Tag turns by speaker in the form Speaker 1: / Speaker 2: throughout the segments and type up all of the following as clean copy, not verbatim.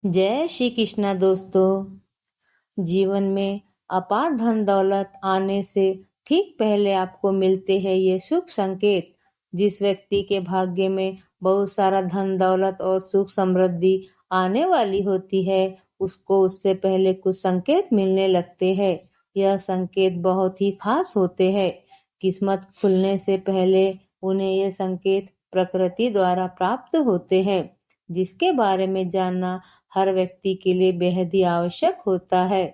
Speaker 1: जय श्री कृष्णा दोस्तों। जीवन में अपार धन दौलत आने से ठीक पहले आपको मिलते हैं ये शुभ संकेत। जिस व्यक्ति के भाग्य में बहुत सारा धन दौलत और सुख समृद्धि आने वाली होती है, उसको उससे पहले कुछ संकेत मिलने लगते हैं। यह संकेत बहुत ही खास होते हैं। किस्मत खुलने से पहले उन्हें ये संकेत प्रकृति द्वारा प्राप्त होते हैं, जिसके बारे में जानना हर व्यक्ति के लिए बेहद ही आवश्यक होता है।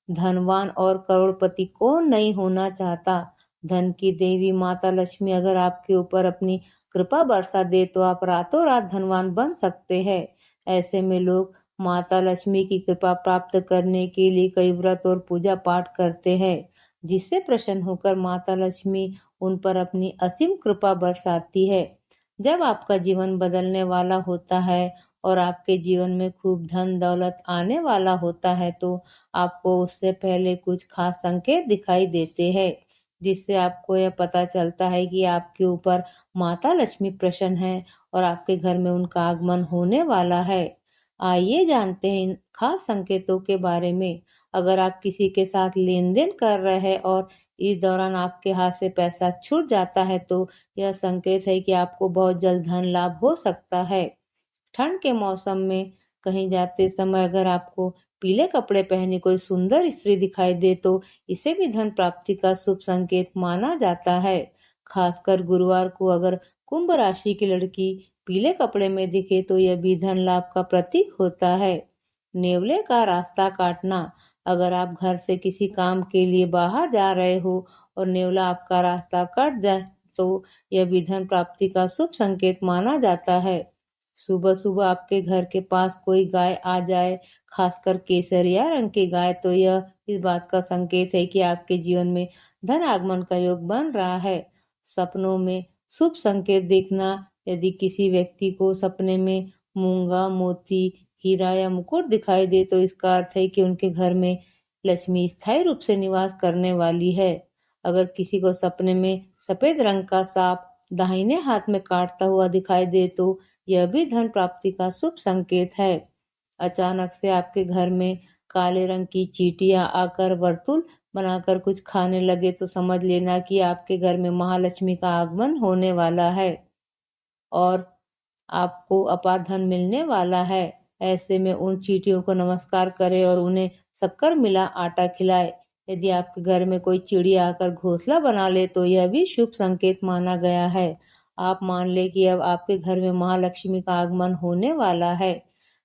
Speaker 1: धनवान और करोड़पति कौन नहीं होना चाहता। धन की देवी माता लक्ष्मी अगर आपके ऊपर अपनी कृपा बरसा दे तो आप रातों रात धनवान बन सकते हैं। ऐसे में लोग माता लक्ष्मी की कृपा प्राप्त करने के लिए कई व्रत और पूजा पाठ करते हैं, जिससे प्रसन्न होकर माता लक्ष्मी उन पर अपनी असीम कृपा बरसाती है। जब आपका जीवन बदलने वाला होता है और आपके जीवन में खूब धन दौलत आने वाला होता है, तो आपको उससे पहले कुछ खास संकेत दिखाई देते हैं, जिससे आपको यह पता चलता है कि आपके ऊपर माता लक्ष्मी प्रसन्न है और आपके घर में उनका आगमन होने वाला है। आइए जानते हैं इन खास संकेतों के बारे में। अगर आप किसी के साथ लेन देन कर रहे हैं और इस दौरान आपके हाथ से पैसा छूट जाता है, तो यह संकेत है कि आपको बहुत जल्द धन लाभ हो सकता है। ठंड के मौसम में कहीं जाते समय अगर आपको पीले कपड़े पहने कोई सुंदर स्त्री दिखाई दे, तो इसे भी धन प्राप्ति का शुभ संकेत माना जाता है। खासकर गुरुवार को अगर कुंभ राशि की लड़की पीले कपड़े में दिखे तो यह भी धन लाभ का प्रतीक होता है। नेवले का रास्ता काटना। अगर आप घर से किसी काम के लिए बाहर जा रहे हो और नेवला आपका रास्ता काट जाए, तो यह भी धन प्राप्ति का शुभ संकेत माना जाता है। सुबह सुबह आपके घर के पास कोई गाय आ जाए, खासकर केसरिया रंग की गाय, तो यह इस बात का संकेत है कि आपके जीवन में धन आगमन का योग बन रहा है। सपनों में शुभ संकेत देखना। यदि किसी व्यक्ति को सपने में मूंगा, मोती, हीरा या मुकुट दिखाई दे, तो इसका अर्थ है कि उनके घर में लक्ष्मी स्थायी रूप से निवास करने वाली है। अगर किसी को सपने में सफेद रंग का सांप दाहिने हाथ में काटता हुआ दिखाई दे, तो यह भी धन प्राप्ति का शुभ संकेत है। अचानक से आपके घर में काले रंग की चींटियां आकर वर्तुल बनाकर कुछ खाने लगे, तो समझ लेना कि आपके घर में महालक्ष्मी का आगमन होने वाला है और आपको अपार धन मिलने वाला है। ऐसे में उन चींटियों को नमस्कार करें और उन्हें शक्कर मिला आटा खिलाए। यदि आपके घर में कोई चिड़िया आकर घोंसला बना ले, तो यह भी शुभ संकेत माना गया है। आप मान ले कि अब आपके घर में महालक्ष्मी का आगमन होने वाला है।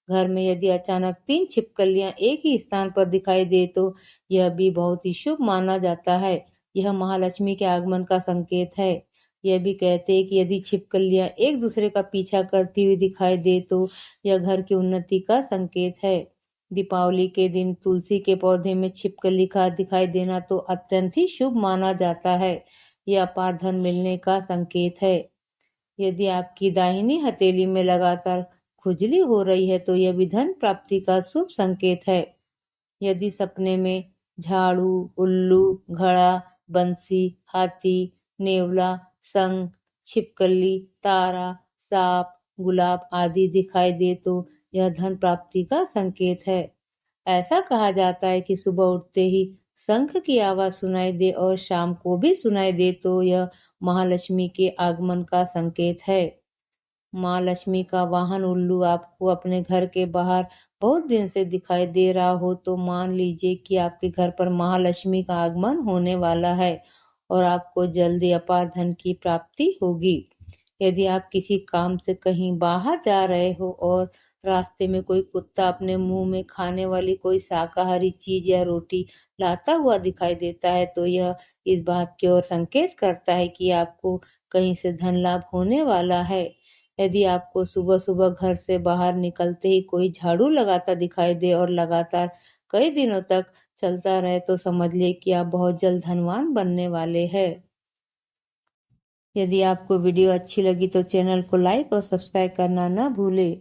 Speaker 1: घर में यदि अचानक 3 छिपकलियां एक ही स्थान पर दिखाई दे, तो यह भी बहुत ही शुभ माना जाता है। यह महालक्ष्मी के आगमन का संकेत है। यह भी कहते हैं कि यदि छिपकलियां एक दूसरे का पीछा करती हुई दिखाई दे, तो यह घर की उन्नति का संकेत है। दीपावली के दिन तुलसी के पौधे में छिपकली का दिखाई देना तो अत्यंत ही शुभ माना जाता है। यह अपार धन मिलने का संकेत है। यदि आपकी दाहिनी हथेली में लगातार खुजली हो रही है, तो यह भी धन प्राप्ति का शुभ संकेत है। यदि सपने में झाड़ू, उल्लू, घड़ा, बंसी, हाथी, नेवला, शंख, छिपकली, तारा, सांप, गुलाब आदि दिखाई दे, तो यह धन प्राप्ति का संकेत है। ऐसा कहा जाता है कि सुबह उठते ही शंख की आवाज सुनाई दे और शाम को भी सुनाई दे, तो यह महालक्ष्मी के आगमन का संकेत है। माँ लक्ष्मी का वाहन उल्लू आपको अपने घर के बाहर बहुत दिन से दिखाई दे रहा हो, तो मान लीजिए कि आपके घर पर महालक्ष्मी का आगमन होने वाला है और आपको जल्दी अपार धन की प्राप्ति होगी। यदि आप किसी काम से कहीं बाहर जा रहे हो और रास्ते में कोई कुत्ता अपने मुंह में खाने वाली कोई शाकाहारी चीज या रोटी लाता हुआ दिखाई देता है, तो यह इस बात की ओर संकेत करता है कि आपको कहीं से धन लाभ होने वाला है। यदि आपको सुबह सुबह घर से बाहर निकलते ही कोई झाड़ू लगाता दिखाई दे और लगातार कई दिनों तक चलता रहे, तो समझ ले कि आप बहुत जल्द धनवान बनने वाले हैं। यदि आपको वीडियो अच्छी लगी तो चैनल को लाइक और सब्सक्राइब करना ना भूले।